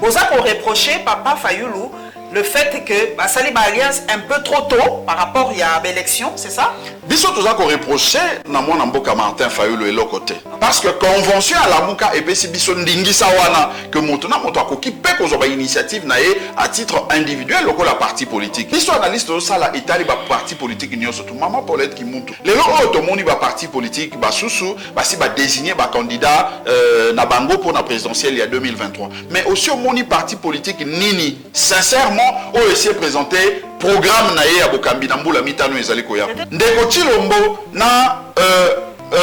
Vous avez reproché Papa Fayoulou le fait que Basali Alliance un peu trop tôt par rapport à l'élection, c'est ça? Biso tout ça qu'on reproché na mwana mboka Martin Fayoulou et l'autre côté. Parce que convention à la muka et puis si biso ndingi sawana que maintenant moto akoki pe ko zoba initiative na ye à titre individuel loko la parti politique. Biso analyste de ça la Italie ba parti politique union surtout maman Paulette qui monte. Les loko automoni ba parti politique ba sousou ba si ba désigner ba candidat na bango pour la présidentielle il y a 2023. Mais aussi au moni parti politique nini sincèrement on essaie de présenter programme na ye abokambi na mbula mitano ezali koya ndeko Chilombo na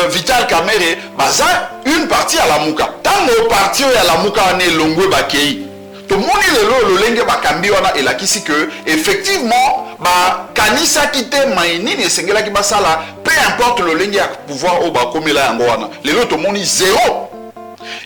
Vital Kamerhe baza une partie à la muka tango parti ya la muka ne longwe bakei to moni lelo lolenge bakambi wana elakisi que effectivement ba kanisa kite mainini esengela ki basala peu importe lolenge ya pouvoir au bakomela yango wana lelo to moni zéro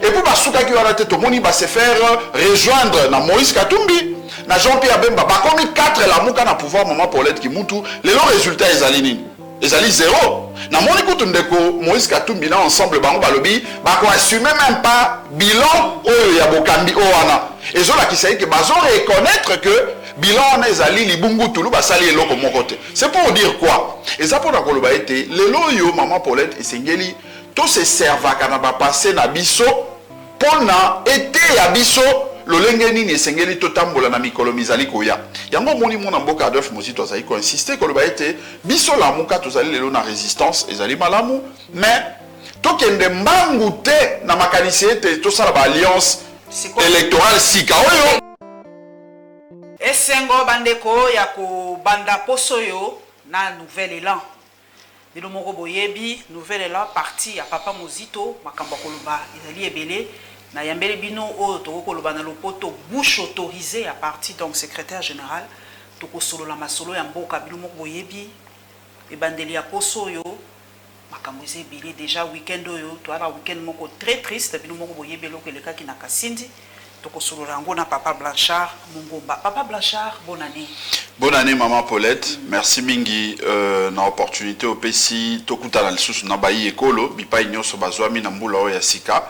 et puis basuka ki wana te to moni ba se faire rejoindre na Moïse Katumbi na Jean-Pierre Bemba bakomi 4 la muka na pouvoir maman Paulette Kimutu les résultats ezali nini ezali zéro na moni kutu ndeko Moïse Katumbi na ensemble bango balobi bako assumer même pas bilan oyo ya bokambi owana ezola kisayi ke bazo reconnaître que bilan wana ezali libungu tulu basali eloko moko te c'est pour dire quoi eza pona koloba ete lelo yo maman Paulette esengeli to se servaka na ba passer na biso pona ete ya biso lolenge nini esengeli totambola na mikolo mizali koya yango moni mona mboka Adolphe Mozito azali ko insister koloba ete biso la muka tozali lelo na résistance ezali malamu mais tokende mbangu te na makanisi ete tosala ba alliance électorale sika oyo esengo bandeko ya ko banda poso yo na nouvel élan bino moko boyebi nouvel élan parti ya Papa Mozito makambo koloba ezali ebele na yambele bino o tokoloba na lopoto bouche autorisée à partir donc secrétaire général tokosolo la masolo ya mboka bino moko boyebi e bandeli ya poso yo makambo ezebele déjà week-end oyo to ala week-end moko très triste bino moko boyebi loko elekaki na Kasindi tokosolo rango na Papa Blanchard Mungomba. Papa Blanchard, bonne année. Bonne année maman Paulette, merci mingi na opportunité au PC tokuta na lisusu na bayi ekolo bipai nyoso bazwami na mbula oyo ya sika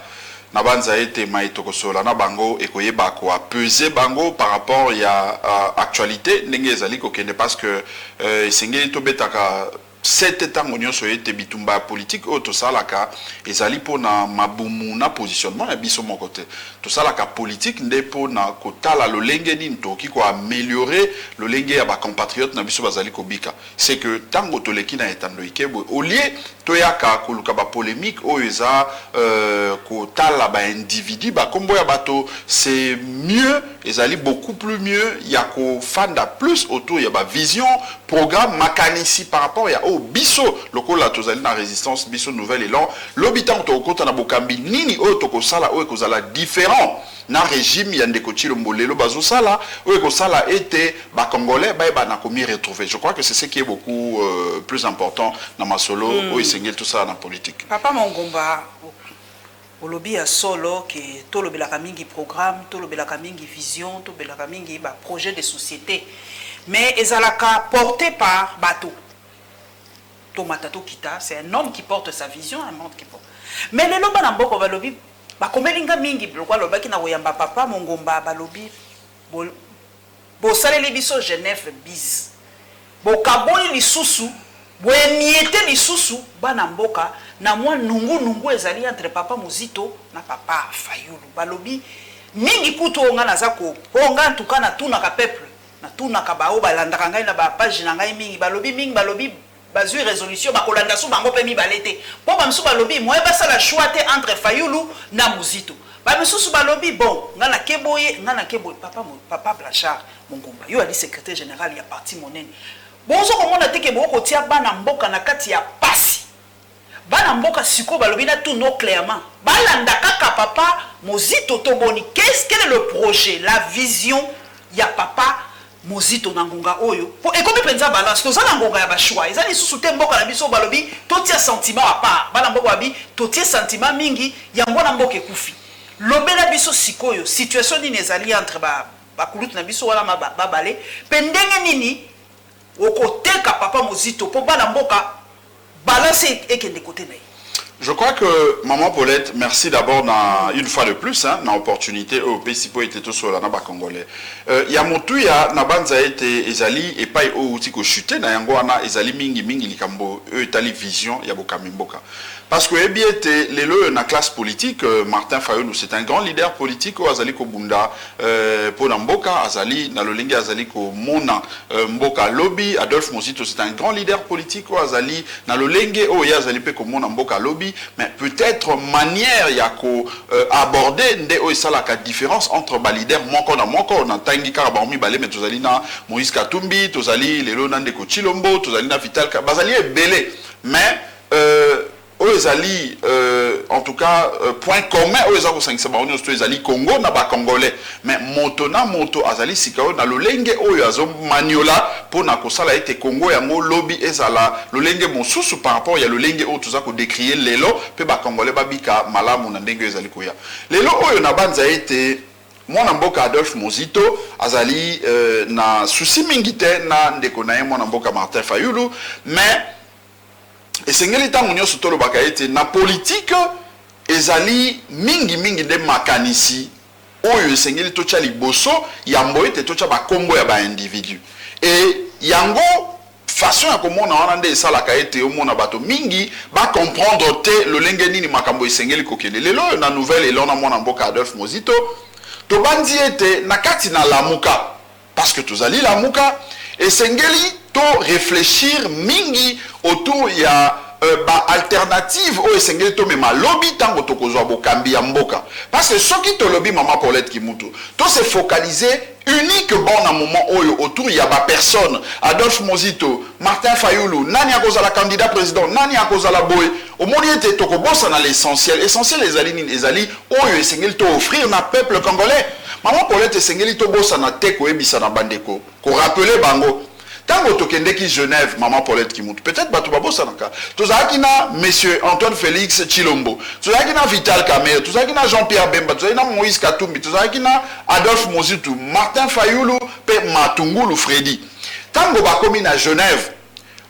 na banza ete mai tokosola na bango ekoyeba ko peser bango par rapport ya actualité ndenge ezali kokende parce que esengeli tobetaka cette tango nyonso ete bitumba politique o tosalaka ezali pona mabumu na positionnement ya biso moko te tosalaka politique nde pona kotala lolenge nini toki ko améliorer lolenge ya ba compatriotes na biso bazali kobika c'est que tango toleki na etando ikebo au lieu toyaka koluka ba polémique o eza kotala ba individu ba kombo ya bato c'est mieux ezali beaucoup plus mieux ya ko fanda plus autour ya ba vision programme makanisi par rapport ya o biso lokola tozali na résistance biso nouvel élan l'habitant to kota na bokambi nini o to kosala o ekozala différent na régime ya ndeko Chilombo lelo bazosala o ekosala ete ba congolais ba na komi retrouver je crois que c'est ce qui est beaucoup plus important na masolo o esengel tout ça na politique. Papa Mungomba olobi ya solo que tolobelaka mingi programme tolobelaka mingi vision tolobelaka mingi ba projet de société mais ezalaka porté par bateau Tomatato Kita, c'est un homme qui porte sa vision, un monde qui porte. Mais les loba namboko balobi, bakomelinga mingi, blokwa loba ki na woyamba Papa Mungomba balobi, bo saleli biso Genève bis. Bo kaboli lisusu, bo emiete lisusu, bana mboka, na mwa nungu ezali entre Papa Mozito na Papa Fayoulou. Balobi, mingi kutu onga nazako, onga ntuka na tuna ka peuple, na tuna ka bao balandaka ngai na ba page na ngai mingi, balobi, bazui résolution bakolanda so bango pe mibalete po ba msu balobi moi basa la choix entre Fayoulou na Mozito ba msu balobi bon ngana keboye papa Blanchard Mungomba yo ali secrétaire général ya parti monene bonzo komona teke boko tia bana mboka na kati ya pasi bana mboka siko balobi na tout non clairement balanda kaka Papa Mozito toboni quel est le projet la vision ya Papa Mozito na ngonga oyo po ekomi penza balance to zala ngonga ya ba choix ezali susu te mboka na biso balobi totia sentiment à part bana mboka babi totia sentiment mingi ya mbona mboka ekufi lobela biso sikoyo situation nini ezali entre ba kulutu na biso wala babale pendenge nini okoteka Papa Mozito po bana mboka balance ekende côté na Je crois que Maman Paulette, merci d'abord une fois de plus, hein, na opportunité au PCPO était tout sur la naba congolais. Il y a motu ya nabanza été ezali et pas au tiko chuté na yangoana ezali mingi likambo etali vision ya bokamimboka. Parce que ebiete lelo na classe politique Martin Fayulu c'est un grand leader politique au azali ko bunda pona mboka azali na lolenge azali ko mona mboka lobby. Adolphe Mozito c'est un grand leader politique au azali na lolenge o ya azali pe ko mona mboka lobby. Mais peut-être manière yako aborder nde o esala ka différence entre ba leader moko na tangi kara ba mi balé mais tozali na Moïse Katumbi, tozali lelo na ndeko Chilombo, tozali na Vital bazali ebele mais Ezali, en tout cas, point commun, Ezali Ezali Congo na ba Congolais. Mais moto na moto azali sikao na lolenge oyo azo maniola pour na kosala ete Congo yango lobby ezala lolenge mosusu par rapport ya lolenge oyo tuza ko décrier lelo pe ba Congolais babika malamu na ndenge ezali koya. Lelo oyo na banza ete mwana mboka Adolphe Mozito azali na souci mingi te na ndeko na ye mwana mboka Martin Fayulu mais et sengeli tango nyonso tolobaka ete na politique ezali mingi de makanisi oyo esengeli tocha liboso yambo ete tocha bakombo ya ba individu et yango façon ya komona wana nde esalaka ete omona bato mingi ba comprendre te lolenge nini makambo esengeli kokende lelo na nouvelle elona mwana mboka Adolphe Mozito to bandi ete na kati na lamuka parce que tozali lamuka esengeli to réfléchir mingi autour ya ba alternative o esengeli to mema lobby tango to kozwa bokambi ya mboka parce que soki to lobby Maman Paulette Kimutu to se focaliser unique bon à moment oyo autour ya ba personne Adolphe Mozito Martin Fayulu nani akozala candidat président nani akozala boy au moni ete to kobosa na l'essentiel ezali nini ezali oyo esengeli to offrir na peuple congolais Maman Paulette esengeli to bosa na te ko ebisa na bandeko ko rappeler bango tango tokendeki Genève Maman Paulette Kimutu peut-être bato babosa naka tozalaki na monsieur Antoine Félix Chilombo tozalaki na Vital Kamerhe tozalaki na Jean-Pierre Bemba tozalaki na Moïse Katumbi tozalaki na Adolphe Mozito Martin Fayulu pe Matungulu Freddy tango bakomi na Genève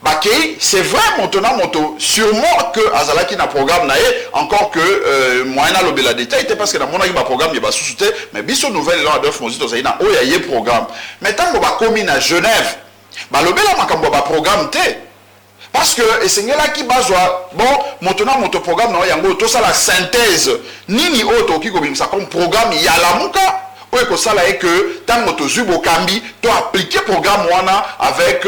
bakei c'est vrai maintenant moto sûrement que azalaki na programme na encore que moyen na lobela détail était parce que na monaki ba programme ya ba susute mais biso nouvelle là Adolphe Mozito tozali na oya ye programme mais tango bakomi na Genève balobela makambo ba programme te parce que esengela ki bazwa bon motona moto programme na yango to sala synthèse nini auto ki ko bimisa comme programme ya lamuka oyo ko sala et que tango to zubo kambi to appliquer programme wana avec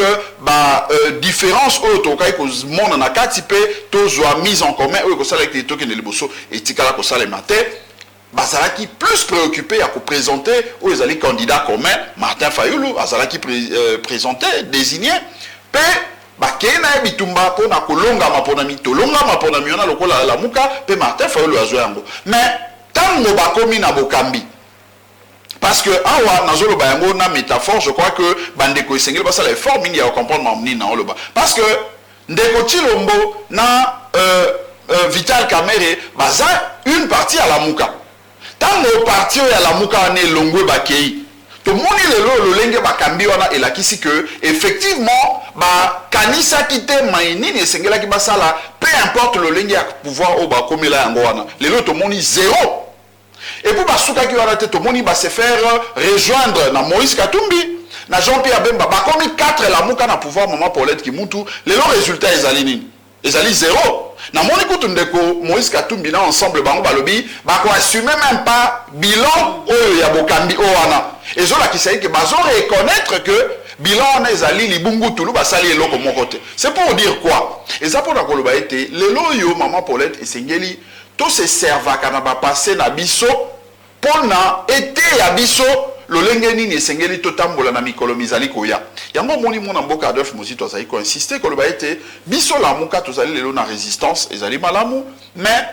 différence auto kai ko mona na kati pe to zwa mise en commun oyo ko sala ke to ke ne liboso etikala ko sala matin bazalaki plus préoccupé à présenter aux ali candidats communs Martin Fayulu azalaki présenté désigné pe bakena bitumba pona kolonga mapona mitolonga mapona miona lokola la muka pe Martin Fayulu azwa yango mais tango bakomi na bokambi parce que awa nazolo bayango na métaphore je crois que bandeko esengeli basala effort mingi ya comprendre mamni na oloba parce que ndeko Chilombo na Vital Kamerhe baza une partie à la muka tango parti ya la muka ne longwe bakei to moni lelo lolenge bakambi wana elakisi que effectivement ba kanisa kite mainini esengela ki basala peu importe lolenge ya pouvoir au bakomela yango wana lelo to moni zéro et pour basuka ki wana te to moni ba se faire rejoindre na Moïse Katumbi na Jean-Pierre Bemba bakomi 4 la muka na pouvoir Maman Paulette Kimutu lelo résultat ezali nini ezali zéro na moni kutu ndeko Moïse Katumbi na ensemble bango balobi bako assumer même pas bilan oyo ya bokambi owana ezola kisayi ke bazo reconnaître que bilan wana ezali libungu tulu basali eloko moko te c'est pour dire quoi eza pona koloba ete lelo yo Maman Paulette esengeli to se servaka na ba passer na biso pona ete ya biso lolenge nini esengeli totambola na mikolo mizali koya yango moni mona mboka Adolphe Mozito azali ko insister koloba ete biso la muka tozali lelo na résistance ezali malamu mais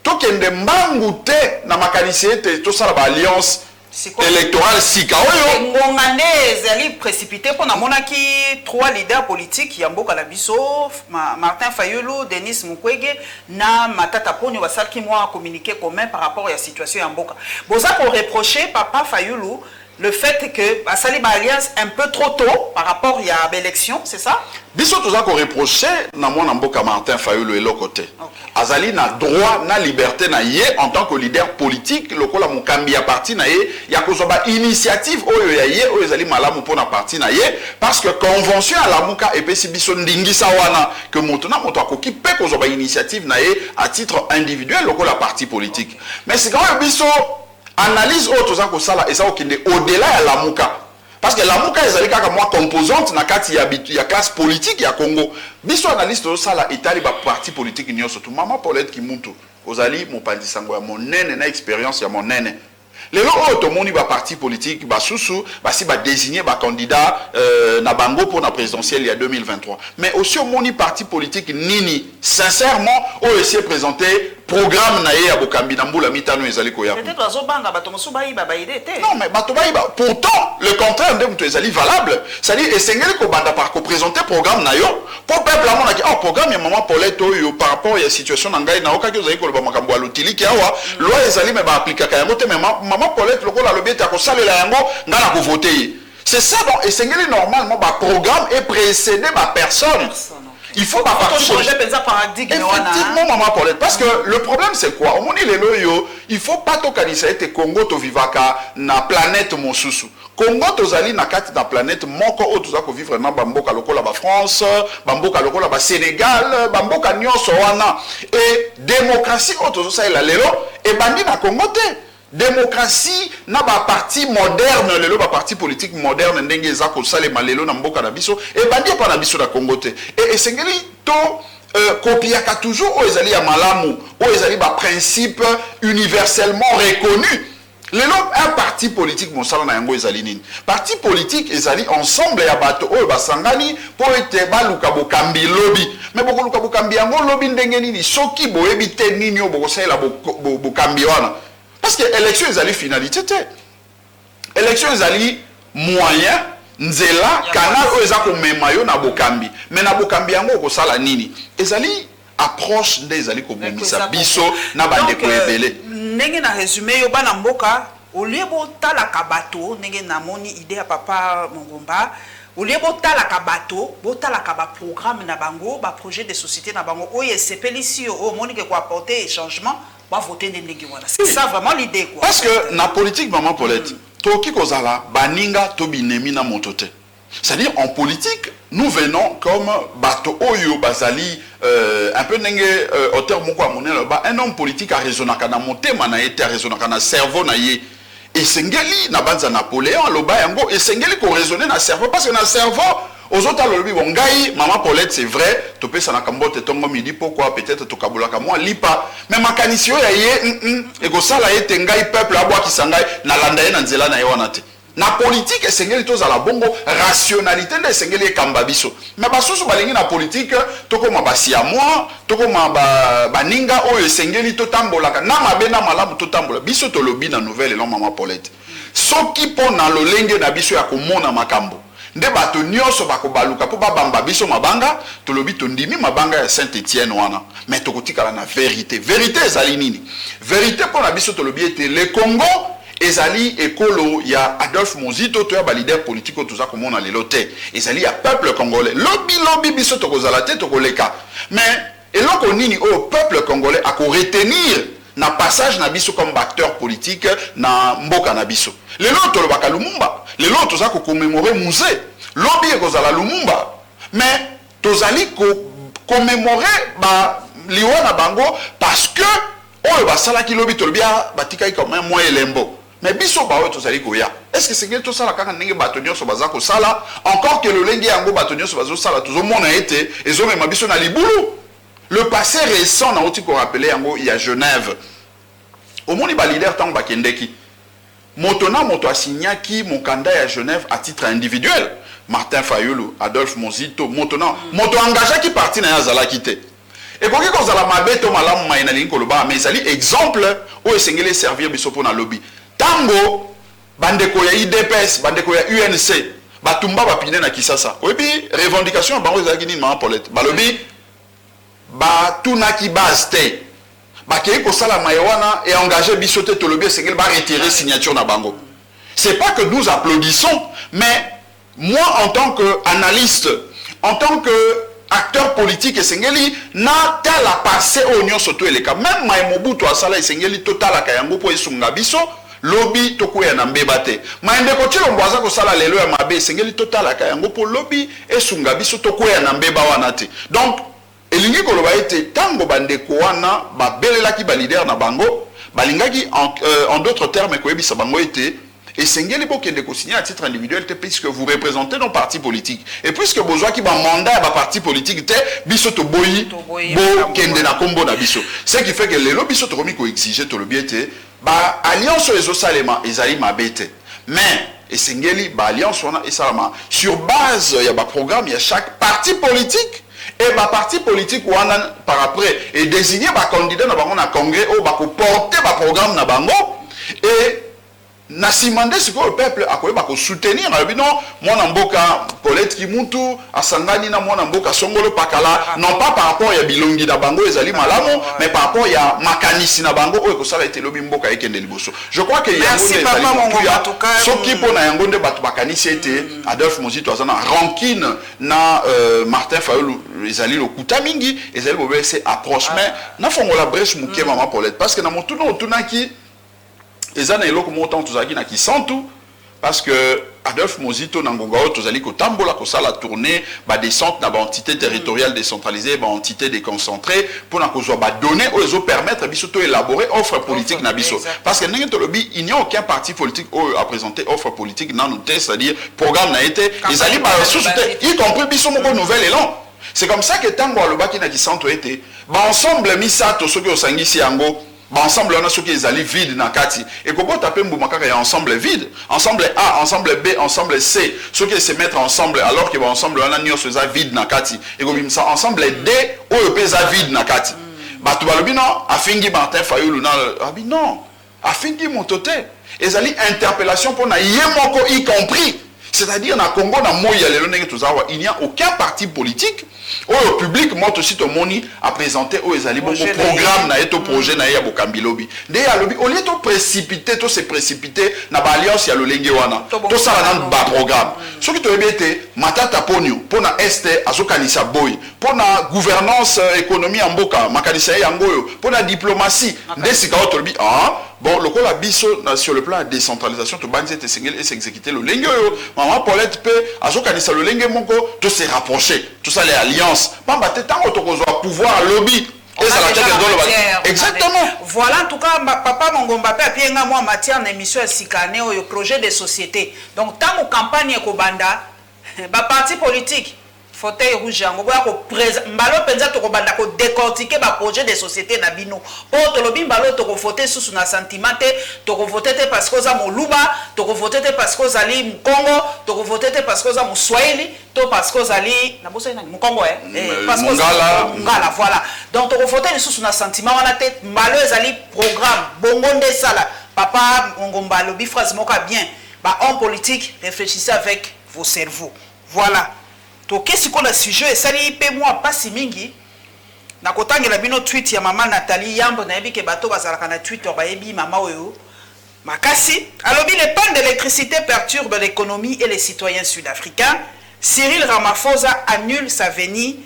tokende mbangu te na makanisi ete tosala ba alliance électorale sika oyo ngongane ezali précipité pour na monaki 3 leaders politiques ya mboka la biso Martin Fayulu Denis Mukwege na Matata Ponyo basalaki moi communiqué commun par rapport à la situation ya mboka boza ko reprocher papa Fayulu le fait que basali ba alliance un peu trop tôt par rapport il y a l'élection, c'est ça? Biso toza ko reprocher na mwana mboka Martin Fayulu eloko te. Azali na droit na liberté na ye en tant que leader politique lokola mokambi ya parti na ye ya kozoba initiative oyo ya ye oyo ezali malamu pona parti na ye parce que convention à la muka epesi biso ndingisa wana que moto na moto akoki pe kozoba initiative na ye à titre individuel lokola parti politique. Mais c'est quand même biso analyse autre ça ko sala et ça okinde au-delà ya la muka. Parce que la muka ezali kaka moi composante na kati ya classe politique ya Congo. Biso analyste au sala itali ba parti politique nyonso tout Mama Paulette Kimuntu ozali mopanzi sango ya monene na expérience ya monene. Lelo oyo tomoni ba parti politique ba susu basi ba désigner ba candidat na bango pour la présidentielle il y a 2023. Mais aussi au moni parti politique nini sincèrement oyo essayer présenter programme na ye ya bokambi na mbula mitano ezali koya. Peut-être azobanga bato mosu bayiba bayide te. Non mais bato bayiba pourtant le contraire de mutu ezali valable. C'est-à-dire esengeli ko banda par ko présenter programme na yo pour peuple amona ki programme ya Mama Paulette oyo par rapport ya situation na ngai na okaki ozali ko ba makambo ya lotili ki awa loi ezali me ba appliquer yango te mais Mama Paulette lokola lobi ta ko salela yango ngana ko voter. C'est ça donc esengeli normalement ba programme est précédé ba personne. Il faut pas changer le paradigme. Effectivement, Mama Paulette. Parce que le problème, c'est quoi? Au moment où il faut pas tokanisa ete Congo to vivaka na planète Mosusu. Congo to zali na kati na planète moko o to zako vivre na bamboka lokola ba France, bamboka lokola ba Sénégal, bamboka nyonso wana. Et démocratie o to ça la lelo et bandi na Congo te. Démocratie na ba parti moderne lelo ba parti politique moderne ndenge za ko salema lelo na mboka na biso e bandi pa na biso na Congo te et esengeli to copiaka toujours o ezali ya malamu o ezali ba principe universellement reconnu lelo un parti politique mosala na yango ezali nini parti politique ezali ensemble ya bato oyo basangani po ete baluka bokambi lobby mais bokoluka bokambi yango lobby ndenge nini soki boyebi te nini o bokosalela bokambi wana. Parce que l'élection est allée finalité. L'élection est allée moyen, nzela, canal, ou ezako memayo na bokambi. Mais na bokambi yango ko sala nini. Ezali approche des ali ko bomisa biso na bande ko ebele. Ndenge na résumé yo bana mboka, au lieu botala kabato, ndenge na moni idée à papa Mongomba, au lieu botala kabato, botala kaba programme na bango, ba projet de société na bango, oye sepelisi o moni ke ko apporter changement. C'est ça vraiment l'idée quoi. Parce que na politique Maman Paulette, toki kozala baninga to binemi na motote. C'est-à-dire en politique, nous venons comme bato oyo bazali un peu nenge auteur moko amone là-bas, un homme politique a raisonnaka na motema na été a raisonnaka na cerveau na ye. Et sengeli na banza Napoléon loba yango et sengeli ko raisonner na cerveau parce que na cerveau aux autres lobby bon ngai Mama Paulette c'est vrai to pesa na kambote tongo midi pourquoi peut-être to kabulaka moi lipa mais makanisio ya ye et go sala ete ngai peuple abwa kisangai na landa ye na nzela na ye wana te na politique esengeli to za la bongo rationalité nde esengeli ekamba biso mais basusu balingi na politique toko mabasi ya moi toko maba baninga oyo esengeli to tambolaka na mabe na malamu to tambola biso to lobby na nouvelle elon Mama Paulette soki po na lolenge na biso ya komona makambo nde bato nyonso bakobaluka po babamba biso mabanga tolobi tondimi mabanga ya Saint-Étienne wana mais tokotikala na vérité ezali nini vérité po na biso tolobi ete le Congo ezali ekolo ya Adolphe Mozito to ya ba leader politique to za komona lelo te ezali ya peuple congolais lobby biso tokozala te tokoleka mais eloko nini o peuple congolais ako retenir na passage na biso comme acteur politique na mboka na biso lelo tolobaka Lumumba lelo toza ko commémorer musée lobby ekozala Lumumba mais tozali ko commémorer ba liwa na bango parce que oyo basalaki lobby tolobia batika comme moi elembo mais biso ba oyo tozali koya est-ce que c'est que tout ça la kaka ndenge bato nyonso baza ko sala encore que le lenge yango bato nyonso bazo sala tozomona ete ezomema biso na libulu. Le passé récent, on a rappelé il y a Genève. Au monde, il leader tant bakendeki. Motona moto a signé qui mon candidat à Genève à titre individuel. Martin Fayulu, Adolphe Mozito, Motona, moto engagé qui parti na yazala quitté. Et pour que la mabeto malam maina linko loba, mais sali exemple où esengele servir biso pour na lobby. Tango bandeko ya IDPS, bandeko ya UNC, batumba bapine na Kisasa. Oui puis revendication bango ezaki ni Mama Paulette. Ba lobby ba tunaki base te ba kei ko sala mayewana et engager bisote to lobby sengel ba retirer signature na bango C'est pas que nous applaudissons, mais moi, en tant qu'analyste, en tant qu'acteur politique, Esengeli, n'a tel à passer au Union Soto et les cas. Même Maïmobu, toi, ça là, Esengeli, total à Kayango pour Esungabiso, lobby, toko ya nambebate. Maïmbe kochi l'omboisa ko sala lelo ya mabe, Esengeli, total à Kayango pour lobby, Esungabiso, toko ya nambeba wanate. Donc, elingi koloba ete, tango bandeko wana, ba belelaki ba leader na bango, balingaki en d'autres termes, koyebisa bango ete, et Sengeli pour qu'il signer à titre individuel, puisque vous représentez nos partis politiques. Et puisque besoin qui va mandat à parti politique, biso to boyi, bo kende na kombo na biso. Ce qui fait que les lobbies sont remis qu'on exige tout le bien ba alliance les osalema ezali mabete. Mais et Sengeli ba alliance on a esalama sur base il y a ba programme il y a chaque parti politique et ba parti politique ou par après et désigner ba candidat na bango na congrès ou ba ko porter ba programme na bango et na simandé ce que le peuple a quoi soutenir non moi namboka Colette Kimuntu asangani na moi namboka Songolo Pakala non pas par rapport à bilongi na bango ezali malamu mais par rapport à makanisi na bango oyo ko sala été lobi mboka ekende liboso. Je crois que merci papa mon en tout cas soki pona yango nde bato makanisi été Adolphe Mozito azana rancune na Martin Fayulu ezali lokuta mingi ezali bobe c'est approche mais na fongola brèche muke maman Paulette parce que na motuno otunaki et ça, il y a des qui sont tout parce que Adolphe Mozito Nangongao, tozali ko tambola ko sala tourner ba descente na ba entité territoriale décentralisée, ba entité déconcentrée pour na ko zo ba donner aux permettre biso to élaborer offre politique na biso parce que n'engé to lobby il n'y a aucun parti politique à présenter offre politique dans nos tests, c'est-à-dire programme n'a été les alliés par y compris biso moko nouvelle élan. C'est comme ça que tango alobaki na ki centre été ba ensemble misato soki osangisi yango ensemble on a ceux qui les alliés vides dans kati et comment taper mboumakaka il y a ensemble vide ensemble A ensemble B ensemble C ceux qui se mettre ensemble alors que ensemble on a nion ceux vide dans kati et comme ça ensemble D ou le pesa vide dans kati bah tu vas le bien non afingi Martin Fayulu non afingi montoté et ali interpellation pour na yemoko y compris c'est-à-dire na Congo na moya lelo ndenge tozawa il n'y a aucun parti politique au public monte aussi to moni à présenter au ezali bon programme na eto projet na ya bokambi lobby nde ya lobby au lieu to précipiter to se précipiter na ba alliance ya lolenge wana to sala na ba programme ce qui to ebete matata ponio pona este azokanisa boy pona gouvernance économie en mboka makanisa yango yo pona diplomatie nde sika to lobby bon le col abisso sur le plan de décentralisation to banze te singel et s'exécuter le lenge yo maman Paulette pe azokanisa le lenge moko to se rapprocher tout ça les alliances pamba te tango to ko pouvoir lobby et ça la tête de exactement voilà en tout cas papa Mongomba pe apienga moi matière na émission ya sikane au projet de société donc tango campagne ko banda ba parti politique fauteuil rouge yango boya ko mbalo penza to ko banda ko décortiquer ba projet de société na bino po to lobi mbalo to ko voter sous na sentiment to ko voter parce que za moluba to ko voter parce que za li Mkongo to ko voter parce que za Mswahili to parce que za li na bosa na Mkongo parce que ngala voilà donc to ko voter sous na sentiment wana tête mbalo ezali programme bongo nde sala papa Ngomba lobi phrase moka bien ba homme politique réfléchissez avec vos cerveaux voilà. To qu'est-ce qu'on a sujet et ça li pe moi pas si mingi na kotangela bino tweet ya maman Nathalie Yambo na yebi ke bato bazalaka na Twitter ba yebi mama oyo makasi alobi les pannes d'électricité perturbent l'économie et les citoyens sud-africains. Cyril Ramaphosa annule sa venue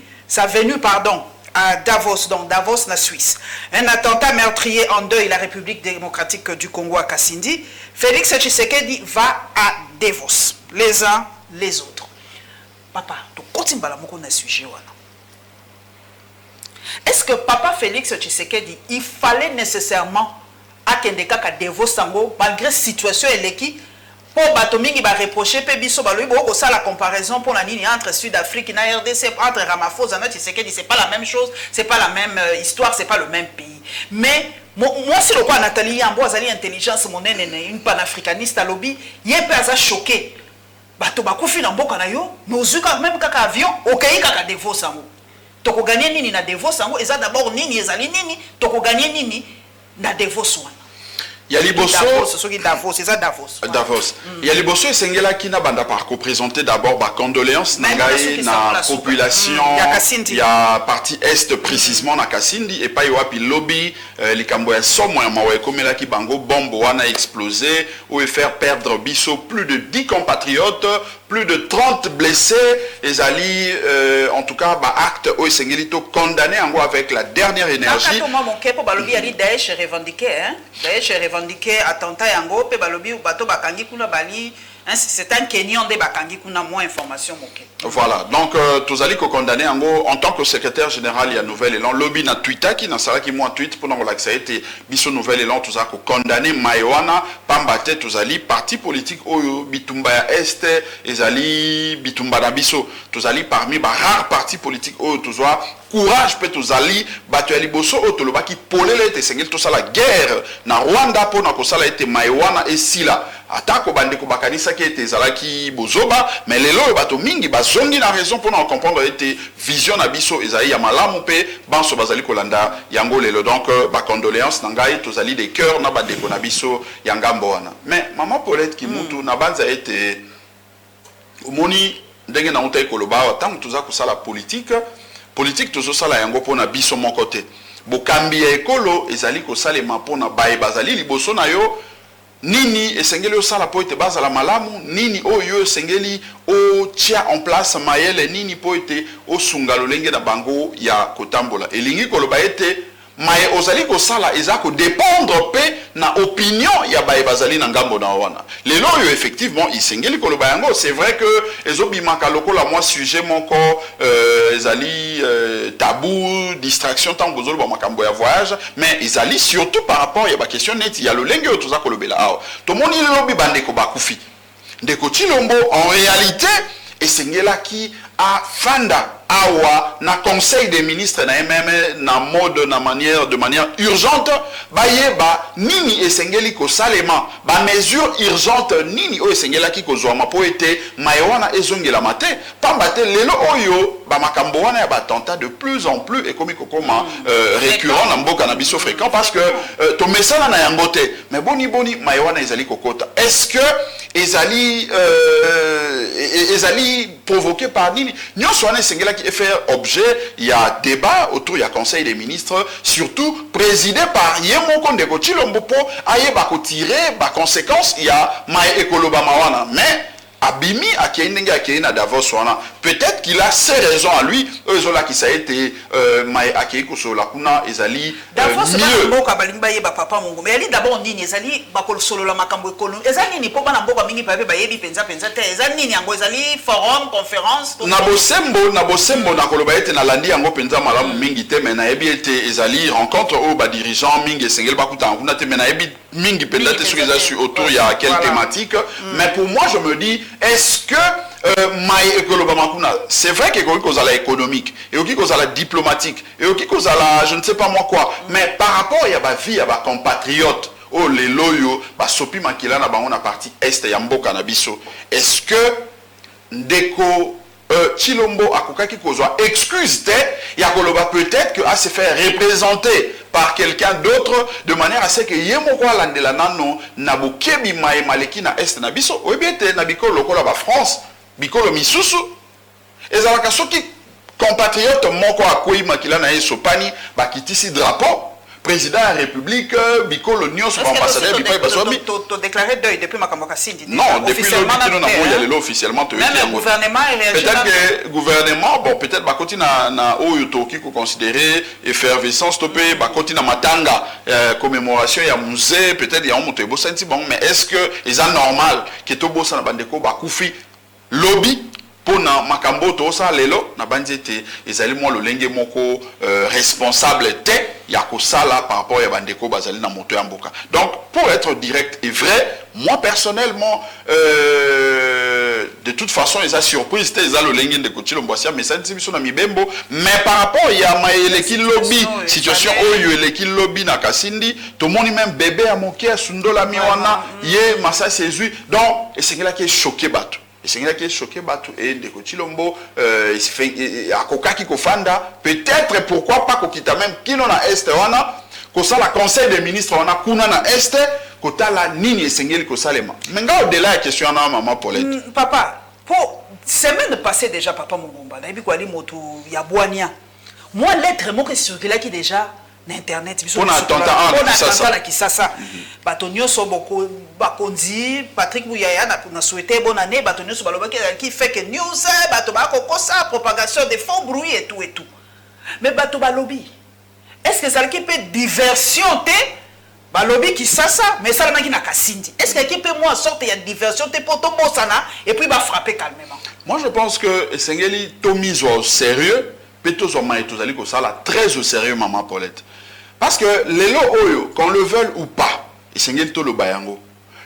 à Davos, donc Davos na Suisse. Un attentat meurtrier en deuil la République démocratique du Congo à Kasindi. Félix Tshisekedi va à Davos, les uns les autres. Papa, tu continues à me sujet. Est-ce que papa Félix Tshisekedi, il fallait nécessairement à Kendeka Davos sango malgré situation qui pour Batomingi va reprocher Pébiso Baloui pour ça la comparaison pour la ligne entre Sud-Afrique et RDC entre Ramaphosa et Tshisekedi c'est pas la même chose, c'est pas la même histoire, c'est pas le même pays. Mais moi c'est le quoi Nathalie Yambo azali intelligence mon une panafricaniste à lobby, il est pas choqué. Bato bakufi na mboka na yo nozuka même kaka avion okei kaka Davos sango toko gagner nini na Davos sango eza d'abord nini ezali nini toko gagner nini na Davos wana Il y a Liboso. Davos, c'est ça Davos. Davos. Il y a Liboso et Sengela qui n'a pas présenté d'abord ma condoléance na population. Il y a partie est précisément na Kasindi et pas yoapi lobby les Camboya somo ya mawe comme la ki bango bombe wana explosé ou faire perdre biso plus de 10 compatriotes, plus de 30 blessés et ali en tout cas ba acte au Sengelito condamné en gros avec la dernière énergie. Moi mon kepo balobi ali Daesh revendiqué hein. Daesh revendiqué attentat yango pe balobi bato bakangi kuna bali. C'est un Kenyan de bakangi kuna moins information moké. Voilà, donc tous allez condamner en gros en tant que secrétaire général il y a Nouvelle Élan lobby na Twitter qui n'a ça qui moi tweet pour que ça a été biso Nouvelle Élan tous allez condamner Maïwana pambate tous allez parti politique au bitumba ya est ezali bitumba na biso tous allez parmi ba rares partis politiques au tous courage peut tous allez battu ali bosso au toloba qui polele te sengel tout ça la guerre na Rwanda pour na ko sala été Maïwana et Sila atako bande ko bakanisa qui était zalaki bozoba mais lelo bato mingi bazongi na raison pour nous comprendre était vision na biso ezali ya malamu pe banso bazali kolanda yango lelo donc ba condoléances nangai tozali des cœurs na ba deko na biso yangambo wana mais maman Paulette qui mutu na banza était omoni ndenge na uta ekoloba tant tuza ko sala politique tozo sala yango pona biso mon côté bokambi ya ekolo ezali ko salema pona bae bazali liboso na yo nini esengeli osala po ete bazala malamu nini oyo esengeli o tia en place mayele nini po ete osunga lolenge na bango ya kotambola elingi koloba ete maye ozali kosala eza ko dépendre pe na opinion ya baye bazali na ngambo na wana lelo yo effectivement isengeli koloba yango c'est vrai que ezobimaka lokola moi sujet moko ezali tabou distraction tant bozolo ba makambo ya voyage mais ezali surtout par rapport ya ba question net ya lolenge oyo toza kolobela awa tomoni lobi bandeko bakufi ndeko Tshilombo en réalité esengelaki a fanda awa na conseil des ministres na MM na mode de manière urgente bayeba nini esengeli ko salema ba mesure urgente nini o esengela ki ko zwa po ete mayewana ezongela mate pambate lelo oyo ba makambo wana ya ba attentat de plus en plus et comme kokoma récurrent na mboka na biso fréquent parce que to mesana na yango te mais boni mayewana ezali kokota est-ce que ezali provoqué par nini nyonso wana esengela qui est faire objet il y a débat autour il y a conseil des ministres surtout présidé par Yemoko Ndeko Tshilombo po aye ba ko tirer ba conséquences il y a maye ekoloba mawana mais Abimi Akéindenge Akéina Davos wana peut-être qu'il a ses raisons à lui là qui ça a été maye Akéiko sur la kuna ezali mieux mboka balimba yeba papa mongo mais ali d'abord nini ezali bakolo solo la makambo ekolo ezali ni po bana mboka mingi pape bayebi penza te ezali nini yango ezali forum conférence na bosembo na koloba ete na landi yango penza malamu mingi te mais na yebi ete ezali rencontre au ba dirigeant mingi esengel bakuta kuna te mais na yebi mingi peut-être sur les assu autour il y a quelle thématique mais pour moi je me dis est-ce que c'est vrai qu'il y a la économique, il y a la diplomatique, il y a je ne sais pas moi quoi, mais par rapport à la vie, à la compatriote, oh les loyaux, sopi makila na bango na partie est ya mboka na biso, est-ce que Ndeko Tshilombo akokaki kozwa excuse te ya koloba peut-être que à se faire représenter par quelqu'un d'autre de manière à ce que yemoko alandela nano na bokebi maye maleki na est na biso oyebiete na bikolo lokola ba France bikolo misusu ezalaka soki compatriote moko akoyi makila na esopani bakitisi drapeau président de la République, Bikolo Nyos, ambassadeur, tu déclaré deuil depuis Makamboka Sindi. Non, depuis le officiellement. Même le gouvernement est réagi. Peut-être que le gouvernement, bon, peut-être que continue na Oyotoki qu'on considérer effervescence, topé, continue matanga commémoration, il y a musée, peut-être il y a un monté bon, mais est-ce que c'est normal que tout bossa na bandeko bakoufi lobby pour na makambo to ça lelo na banzete ezali mo lolenge moko responsable te ya ko sala par rapport ya bandeko bazali na moto ya mboka. Donc pour être direct et vrai, moi personnellement de toute façon ils a surprise te ezali lolenge de Tshilombo mais ça dit biso na mibembo mais par rapport ya maele ki lobby situation oyo ele ki lobby na Kasindi to moni même bébé ya moké sundola miwana ye masa sezui donc esengela ki choqué bato. C'est qui est choqué batu et de Tshilombo akokaki kofanda peut-être pourquoi pas kokita même kino na est wana ko ça la conseil des ministres wana kuna na est kotala nini esengeli kosalema. Mais nga au-delà la question na maman Paulette. Papa, pour semaine passée déjà papa Mongomba, na bi moto ya Boania. Moi lettre mo que circulait qui déjà na internet biso. On attend la Kisasa. Batonyo so boko bakondi Patrick Bouyaya na souhaité bonne année batonyo so baloba qui fait que news bato ba kokosa propagation de faux bruit et tout et tout. Mais bato balobi. Est-ce que ça qui peut diversion té balobi qui ça mais ça na qui na kasindi. Est-ce que qui peut moi sorte il y a diversion té pour to bosana et puis va frapper calmement. Moi je pense que Sengeli to mise au sérieux, peto zo mai tozali ko sala très au sérieux maman Paulette. Parce que les lots oyo qu'on le veuille ou pas, Sengeli to lo bayango.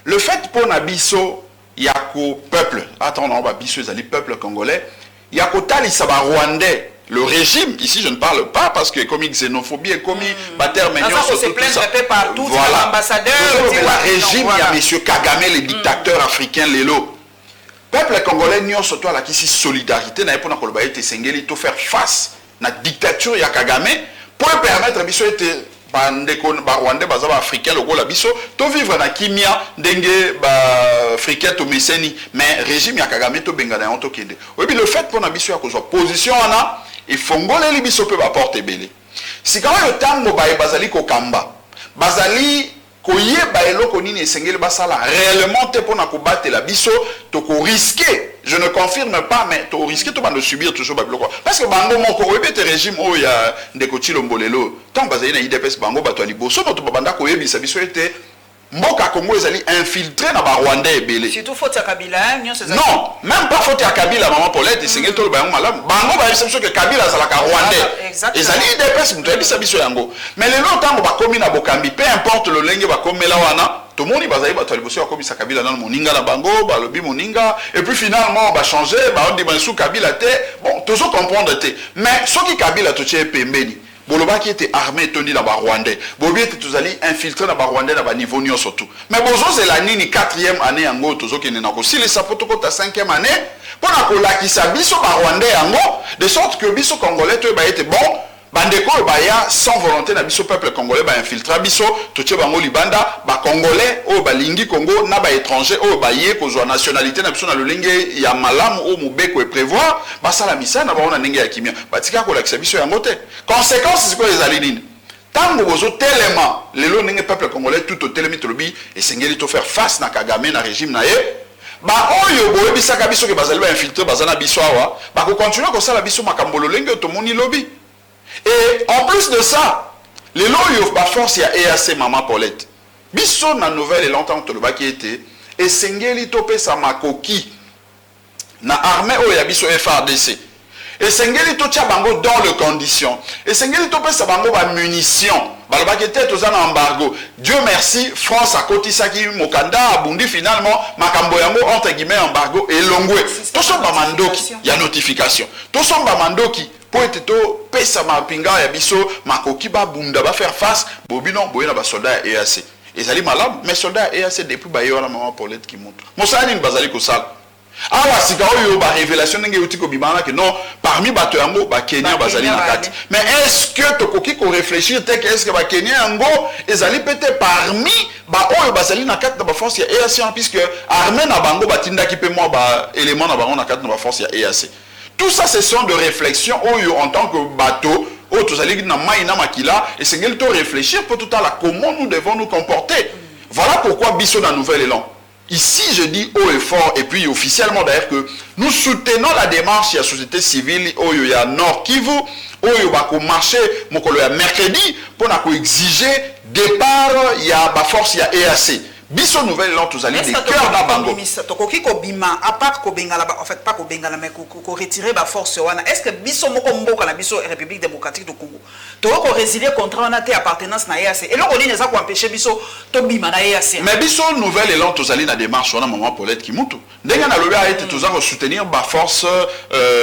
Le fait pour nabiso yako peuple, attends on va biso ezali peuple congolais, yako tali saba rwandais. Le régime, ici je ne parle pas parce que comme xénophobie et comme bataire mignon sur tout ça. Voilà. Le régime, il y a M. Kagame, le dictateur africain, Lelo. Peuple congolais, nous surtout à la qui solidarité, n'a pas pour été sengeli to faire face à la dictature ya Kagame pour permettre biso été bandeko ba rwandais bazaba africain le la biso to vivre na kimia ndenge ba africain to meseni mais régime ya Kagame to bengana on to kende. Oui, le fait pour na biso ya ko position ana et fongole li biso pe ba porte belé. Si quand yo tango ba bazali ko kamba bazali koyeba eloko nini esengeli basala réellement te pona ko battre la biso to ko risquer. Je ne confirme pas mais to risquer to ba de subir toujours ba bloko parce que bango moko oyebete régime o ya ndeko Chilombolelo tant bazali na IDPS bango bato liboso to babanda koyebisa biso ete mboka Congo ezali infiltré na ba Rwandais ebele. Surtout faute ya Kabila non, même pas faute ya Kabila maman Paulette esengeli to ba malam bango ba biso que Kabila azala ka Rwandais. Ezali IDPS muto ebisa biso yango. Mais le long tango ba komi na bokambi peu importe le lenge ba komela wana tout le monde bazali bato liboso ya komisa Kabila na moninga na bango ba lobi moninga et puis finalement ba changer ba on dit ba sous Kabila te bon toujours comprendre te mais ce qui Kabila to tche pembeni boloba qui était armé tondi na ba Rwandais bobi était tozali infiltré na ba Rwandais na ba niveau nyo surtout mais bozo c'est la nini 4e année yango tozo kene na ko sili sapoto ko ta 5e année pona ko lakisa biso ba Rwandais yango de sorte que biso congolais to ba était bon bandeko ba ya sans volonté na biso peuple congolais ba infiltra biso to tche bango libanda ba congolais o ba lingi Congo na ba étranger o ba ye ko zo nationalité na biso na lolenge ya malamu o mubeko e prévoir ba sala misa na ba ona ndenge ya kimia batika ko lakisa biso yango te conséquences c'est quoi les alinines tango bozo tellement lelo ndenge peuple congolais tout au telemi tolobi et sengeli to faire face na Kagame na régime na ye ba oyo boyebisaka biso ke bazali ba infiltrer bazana biso awa ba ko continuer ko sala biso makambo lolenge to moni lobi. Et en plus de ça, les lois ba force ya EAC maman Paulette. Biso na nouvelle et longtemps to le ba qui était et sengeli topé sa makoki na armée o ya biso FRDC. Et sengeli to tia bango dans les conditions. Et sengeli topé sa bango ba munitions. Baloba qui était aux embargo. Dieu merci, France a kotisaki mokanda abundi finalement makambo yango entre guillemets embargo et longwe. To so ba mandoki ya notification. To so ba mandoki pour être to pesa ma pinga ya biso makoki ba bunda ba faire face bobino boyena ba soldat EAC ezali malade mais soldat EAC depuis ba yo na maman Paulette qui montre mosani bazali ko sala awa sika oyo ba révélation ndenge uti ko bimana que non parmi bato yango ba Kenya bazali na kati mais est-ce que to koki ko réfléchir te que est-ce que ba Kenya yango ezali peut-être parmi ba oyo bazali na kati na ba force ya EAC puisque armée na bango batinda ki pe moi ba élément na bango na kati na ba force ya EAC. Tout ça, ce sont de réflexions en tant que bateau, et c'est qu'il faut réfléchir pour tout à l'heure comment nous devons nous comporter. Voilà pourquoi Bisso dans Nouvel Élan. Ici, je dis haut et fort, et puis officiellement d'ailleurs, que nous soutenons la démarche de la société civile, au Nord Kivu, au marché, mercredi, pour exiger départ, il y a la force, il y a EAC. Biso nouvelle là tous allez des cœurs na bango. Tokoki ko bima à part ko bengala en fait pas ko bengala mais ko retirer ba force wana. Est-ce que biso moko mboka na biso République démocratique du Congo. To ko résilier contrat na te appartenance na EAC. Et là on dit ça ko empêcher biso to bima na EAC. Mais biso nouvelle élan tous allez na démarche wana maman Paulette qui mutu. Ndenga na lobi a été tous à soutenir ba force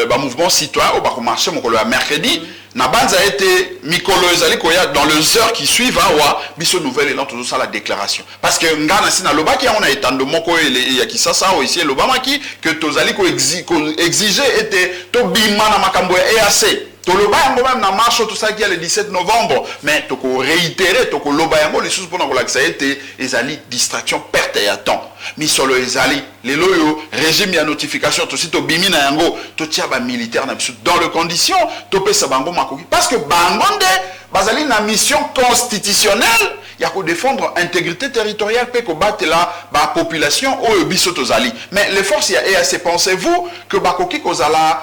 ba mouvement citoyen au ba ko marché moko le mercredi. Na banza a été mikolo ezali koya dans les heures qui suivent wa biso nouvelle élan toujours ça la déclaration parce que ngana sina lobaki on a étando moko ya kisasa o ici lobama ki que tozali ko exiger était to bima na makambo ya EAC Toloba yango même na marche tout ça qui est le 17 novembre, mais toko réitérer toko loba yango les choses pour nous ça a été ezali distraction perte ya temps. Mi solo ezali les loyo régime ya notification tout si to bimi na yango to tia ba militaire na biso dans les conditions to pesa bango makoki parce que bangonde bazali na mission constitutionnelle ya ko défendre intégrité territoriale pe ko battre la ba population oyo biso tozali. Mais les forces ya EAC, pensez-vous que bakoki kozala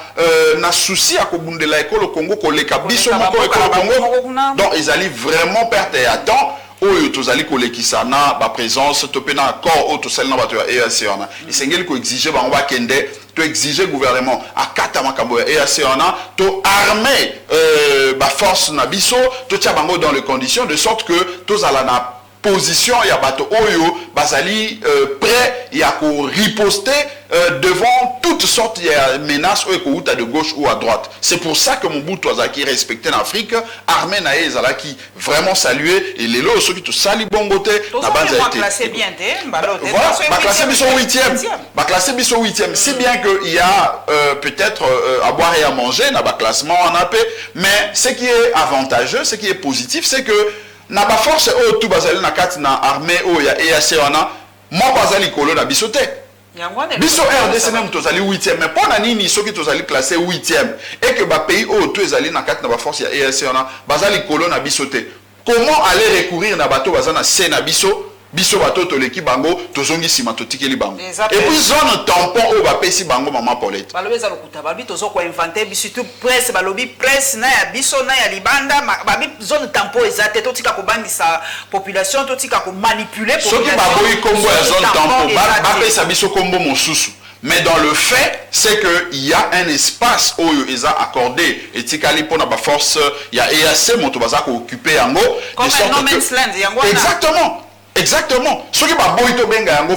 na souci à ko bundela ekolo Congo ko leka biso moko ekolo Congo donc ezali vraiment perte ya temps oyo tozali kolekisa na ba présence to pena accord o to sel na bato ya EAC wana isengeli ko exiger bango ba kende to exiger gouvernement akata makambo ya EAC wana to armer ba force na biso to tia bango dans les conditions de sorte que tozala na position ya bato oyo bazali prêt ya ko riposter devant toutes sortes de menaces ou de gauche ou à droite. C'est pour ça que Mobutu Azaki respecté en Afrique, armé na ezalaki vraiment salué et les lots ceux qui tout sali bongote na base a été classé bien voilà, ba classé biso 8e. Ba classé biso 8e. Si bien que il y a peut-être à boire et à manger na ba classement en AP, mais ce qui est avantageux, ce qui est positif, c'est que na ba force o tout bazali na kati na armée o ya EAC wana mo bazali kolo na bisote biso RDC même tozali 8e mais pour na nini soki tozali classé 8e et que ba pays o tout ezali na kati na ba force ya EAC wana bazali kolo na bisote comment aller recourir na bato bazana se na biso biso bato toleki bango tozongi sima totikeli bango et puis zone tampon o ba pesi bango maman Paulette balobi za lokuta babi tozo ko inventer biso tout presse balobi presse na ya biso na ya libanda babi zone tampon ezate totika ko bangisa population totika ko manipuler population soki baboyi kombo ya zone tampon ba pesa biso kombo mosusu. Mais dans le fait, c'est qu'il y a un espace où ils ont accordé et tikali pour la force, il y a EAC motobaza ko occuper yango comme un no man's land yango. Exactement. Exactement. Ce qui va boito benga yango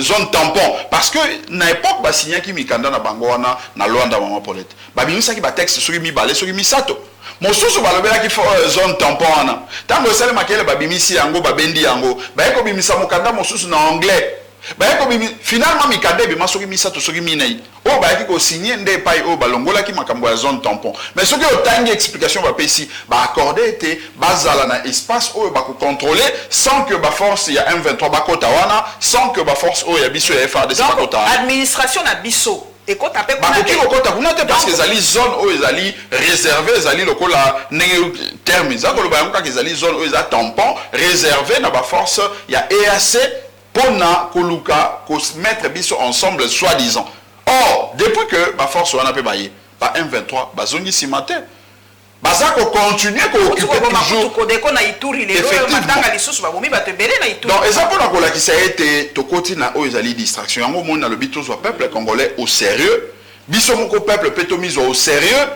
zone tampon parce que na époque ba signé ki mikanda na bango wana na Luanda maman Paulette. Ba binisa ki ba texte soki mi balé soki mi sato. Mosusu balobela ki zone tampon wana. Tango sele makele ba bimisi yango ba bendi yango. Ba eko bimisa mokanda mosusu na anglais. Ba eko bimisi finalement mikande bima soki mi sato soki mi nei. O ba eki ko signer nde pai o balongola ki makambo ya zone tampon. Mais soki otangi explication ba pesi ba accorder été bazala na espace o ba ko contrôler sans que ba force ya M23 ba kota wana sans que ba force o ya biso ya FARDC ba kota. Administration na biso ekota pe kuna te parce que ezali zone o ezali réservé ezali lokola ndenge terme za ko loba yango ka ezali zone o ezali tampon réservé na ba force ya EAC pona koluka ko mettre biso ensemble soi-disant. Or, depuis que ma force wana pe baye, ba M23 bazongi simate. Baza ko continuer ko occuper toujours. Donc, eza pona ko la ki sa été to koti na o ezali distraction. Yango mona le bito zo peuple congolais au sérieux. Biso moko peuple peto miso au sérieux.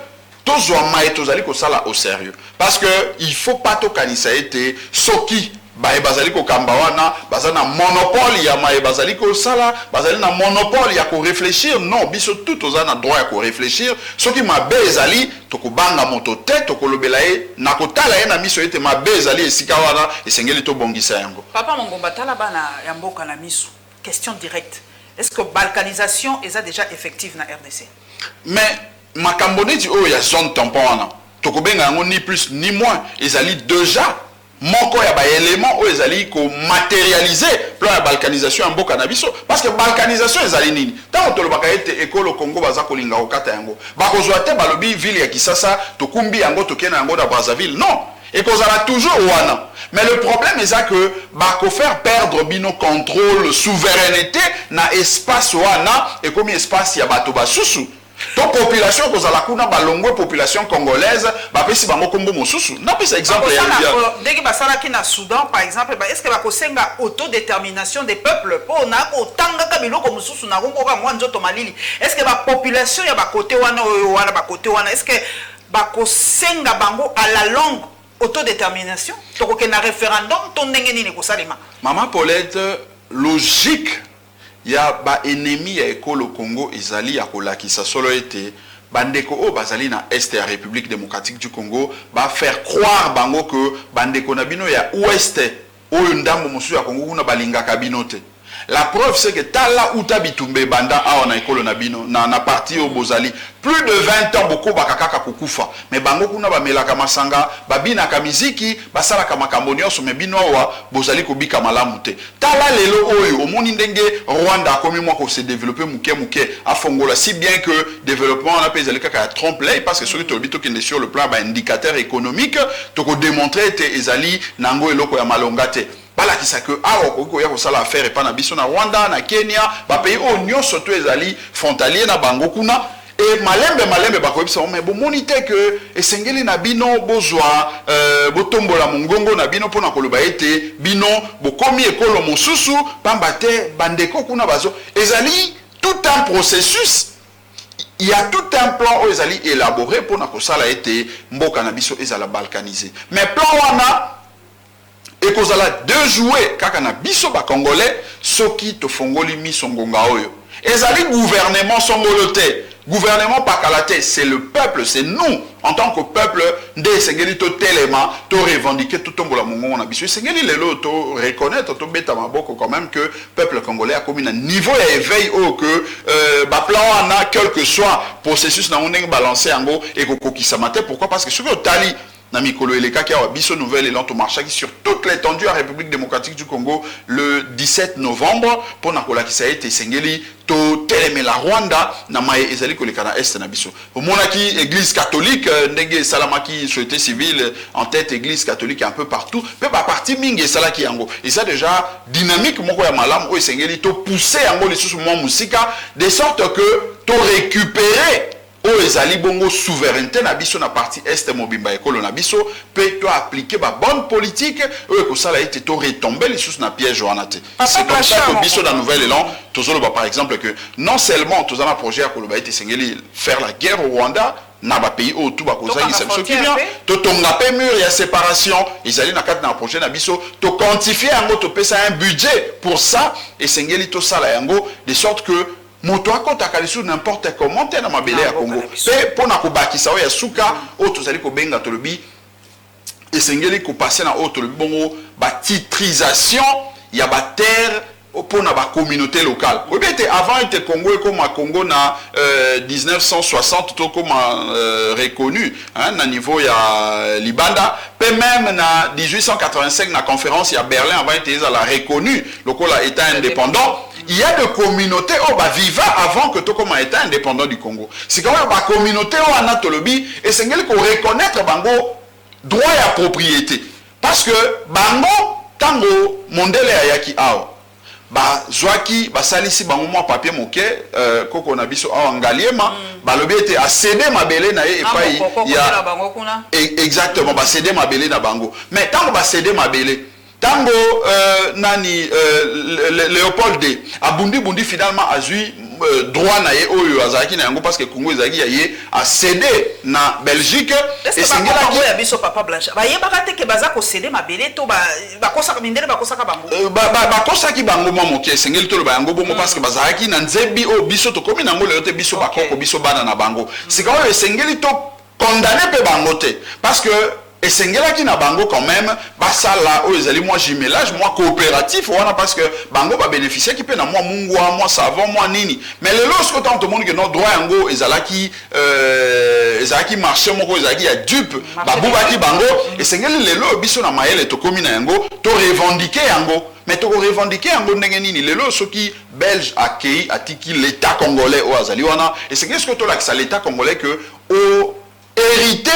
Tozo mai tozali ko sala au sérieux. Parce que il faut pas to kanisa été soki bae bazali ko kambawana bazana monopole ya maye bazali ko sala bazali na monopole ya ko réfléchir non biso tout ozana droit ya ko réfléchir soki mabe ezali to ko banga moto te to ko lobela e na ko tala e na miso ete mabe ezali esika wana esengeli to bongisa yango papa Mongomba tala bana ya mboka na miso question directe est-ce que balkanisation est déjà effective na RDC mais makambo neti o ya zone tampon wana to ko benga yango ni plus ni moins ezali déjà moko ya ba élément o ezali ko matérialiser plan ya balkanisation en mboka na biso parce que balkanisation ezali nini tant to lobaka ete ekolo Congo baza kolinga okata yango bakozwa te balobi ville ya Kisasa to kumbi yango to kena yango na Brazzaville non et kozala toujours wana mais le problème est que bako faire perdre bino contrôle souveraineté na espace wana et comme espace ya bato basusu toute population que la kuna balongwe population congolaise ba pesi bango kombo mosusu na pesa exemple ya dès que basala ki na Soudan par exemple est-ce que ba kosenga autodétermination des peuples pour na ko tanga ka biloko mosusu na kongo ba mwanzo to malili est-ce que ba population ya ba côté wana wana ba côté wana est-ce que ba kosenga bango à la longue autodétermination to ko ke na référendum to ndenge nini ko salema maman Paulette logique ya ba ennemi ya ekolo Congo ezali ya kolakisa solo ete bandeko o bazali na est ya République démocratique du Congo ba faire croire bango que bandeko na bino ya ouest oyo ndambo mosusu ya Congo kuna balingaka bino te La preuve c'est que tala uta bitumbe banda awa na ekolo na bino na parti au bozali plus de 20 ans beaucoup bakakaka kukufa mais bango kuna bamelaka masanga babina ka miziki basala ka makambo nyonso mais bino wa bozali kobika malamu te tala lelo oyo omoni ndenge Rwanda akomi moi ko se développer muke afongola si bien que développement on appelle ezali kaka trompe l'œil parce que surtout bito qui est sur le plan indicateur économique to ko démontrer te ezali nango eloko ya malonga te bala ki sa que awa ko ya ko sala affaire et pas na biso na Rwanda na Kenya ba pays o nyonso to ezali frontalier na bango kuna. Et malembe bakoyebisa mais bon monite que esengeli na bino bozwa botombola mongongo na bino pona koloba ete bino bokomi ekolo mosusu pamba te bandeko kuna bazo ezali tout un processus. Il y a tout un plan où ezali élaboré pona kosala ete mboka na biso ezala balkanisé mais plan wana ekozala de jouer kaka na biso ba congolais soki to fongoli misongonga oyo ezali gouvernement songolote. Gouvernement Pakalate, c'est le peuple, c'est nous, en tant que peuple, de Sengeli to telema, to revendiquer tout tombola mongo on a bisu. Sengeli lelo to reconnaître, to beta maboko quand même que peuple congolais a commis un niveau d'éveil au que plan on a quel que soit processus na on est balancé en go et koko qui s'amate. Pourquoi? Parce que sur le tali na mikolo eleka qui a biso nouvelle élan to marcha sur toute l'étendue de la République démocratique du Congo le 17 novembre pour nakola qui ça a été Sengeli to teleme la Rwanda na maye ezali koleka na est na biso omonaki église catholique ndenge salamaki société civile en tête église catholique un peu partout mais ba parti mingi salaki yango et ça déjà dynamique moko ya malamu o Sengeli to pousser yango lisusu mo musika de sorte que to récupérer o ezali bongo souveraineté na biso na partie est mobimba ekolo na biso peut to appliquer ba bonne politique o ko sala été to retomber les sous na piège wana te c'est comme ça que biso dans nouvel élan tozolo par exemple que non seulement tozana projet à koloba été sengeli faire la guerre au Rwanda na ba pays au tout ba kozali c'est ce qui vient to tonga pe mur ya séparation ezali na cadre na projet na biso to quantifier yango to pesa un budget pour ça et sengeli to sala yango de sorte que moto akotaka lisu n'importe comment te na mabele ya Congo pe pona ko bakisa o ya suka o tozali ko benga tolobi esengeli ko passer na o tolobi bongo ba titrisation ya ba terre pona ba communauté locale o bien avant était Congo et comme Congo na 1960 to comme reconnu hein na niveau ya Libanda pe même na 1885 na conférence ya Berlin avant était la reconnu lokola état indépendant. Il y a des communautés qui vivent avant que tout comme état indépendant du Congo. C'est quand même des communautés qui ont Anatolobi et c'est qu'il faut reconnaître bango droit à propriété. Parce que bango tango mondele ayaki ao. Ba zwaki ba salisi bango mo papier moke koko na biso awa ngaliema ba lobi ete a céder mabele na e epai ya exactement ba céder mabele na bango. Mais tango ba céder mabele tango nani Léopold D abundi finalement a eu droit na ye oyo azaki na yango parce que Congo ezaki ya ye a cédé na Belgique et sengela ko ya biso papa Blanche ba yebaka te ke baza ko céder mabele to ba kosa mindele ba kosa ka bango ba kosa ki bango mo moke sengeli to ba yango bongo parce que bazaki na nzebi o biso to komi na ngolo yote biso ba koko biso bana na bango c'est quand même sengeli to condamner pe bango te parce que et Sengela qui na bango quand même, basala o ezali moi jumelage, moi coopératif, on a parce que bango va bénéficier qui peut na moi mungwa, moi savon, moi nini. Mais le lot ce que tant tout le monde que non droit yango ezalaki marché moko ezalaki ya dupe, babubaki bango et Sengela le lot biso na maele to komi na yango, to revendiquer yango. Mais to revendiquer yango ndenge nini le lot ceux qui belge accueilli atiki l'état congolais o azali wana et c'est ce que to la l'état congolais que au hérité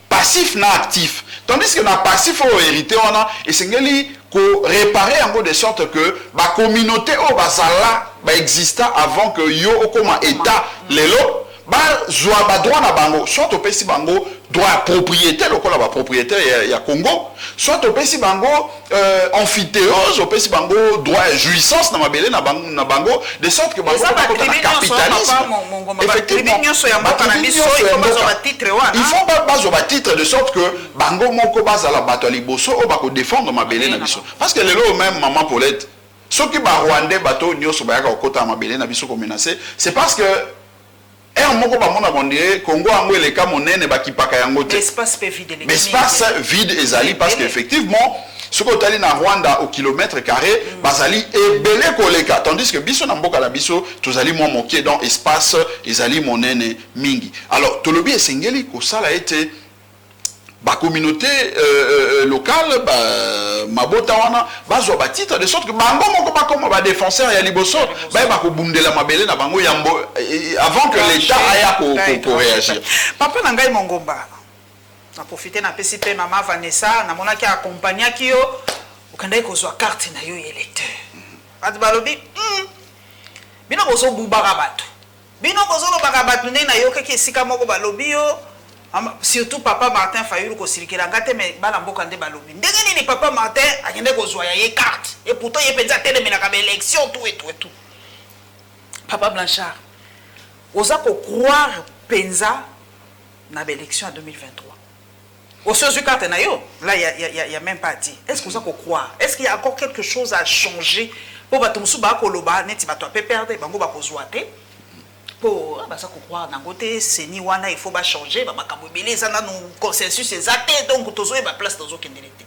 passif na actif tandis que na passif au hérité on a et sengeli ko réparer en de sorte que ba communauté au bazala ba exista avant que yo okoma état lelo ba zwa ba droit na bango soit au pesi bango droit à propriété lokola ba propriétaire ya Congo soit au pesi bango amphithéose au pesi bango droit à jouissance na mabele na bango de sorte que bango na capitalisme effectivement il faut pas bazo ba titre de sorte que bango moko bazala bato liboso o ba ko défendre mabele na biso parce que lelo même maman Paulette ceux qui ba rwandais bato nyoso ba yaka okota mabele na biso ko menacer c'est parce que moko ba mona bondire Congo ango eleka monene ba kipaka yango te l'espace vide l'espace vide ezali parce que effectivement Ce que tu na Rwanda au kilomètre carré, bazali ebele koleka. Tandis que biso na mboka la biso, tozali mo moké dans espace, ezali monene mingi. Alors, tolobi esengeli ko sala été ba communauté locale, ba mabota wana, bazwa ba titre de sorte que bango moko ba comme ba défenseur ya liboso, ba ko bundela mabele na bango yambo avant que l'État aille ko réagir. Papa Nangai Mongomba. Na profiter na PCP maman Vanessa, na mona ki accompagner ki yo, okanda ko zwa carte na yo électeur. At balobi, bino bozo bubaka bato. Bino bozo lo baka bato na yo ke sika moko balobi yo. Surtout papa Martin Fayulu ko silikela ngate me bana mboka nde balobi. Ndenge nini papa Martin akende ko zwa ya carte et pourtant il penza tele me na ka élection tout et tout. Papa Blanchard, oza ko croire penza na élection en 2023. Au sur carte na yo, là il y a même pas dit. Est-ce que vous avez croire? Est-ce qu'il y a encore quelque chose à changer pour batumsu ba koloba neti bato pe perdre bango ba kozwate? Pour ça qu'on croit dans côté seni wana il faut pas changer ba makambo belé ça na no consensus exact donc tozo e ba place tozo kendelete.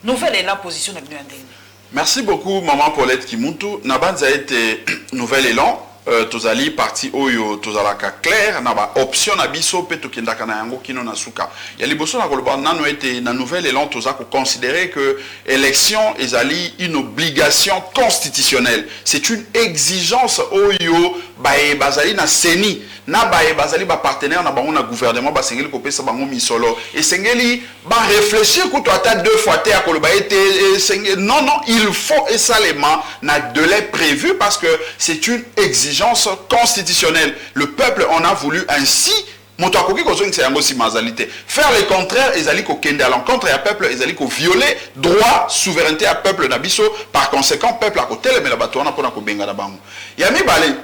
Nouvelle est la position na bino ndenge. Merci beaucoup maman Paulette Kimuntu. Nabanza été nouvel élan. Tozali parti oyo tozalaka clair na ba option na biso pe tokendaka na yango kino na suka ya liboso na koloba nano ete na nouvel élan tozako considérer que élection ezali une obligation constitutionnelle, c'est une exigence oyo bae bazali na seni na bae bazali ba partenaire na bango na gouvernement ba sengeli ko pesa bango misolo et sengeli ba réfléchir ko to ata deux fois te akoloba ete non il faut esalement na délai prévu parce que c'est une exigence constitutionnelle. Le peuple en a voulu ainsi. Faire le contraire, ils allaient kende à l'encontre et peuple, ils allaient violer droit, souveraineté à peuple nabiso. Par conséquent, peuple à côté, mais la bateau on a pour na benga na bango. Yami balé.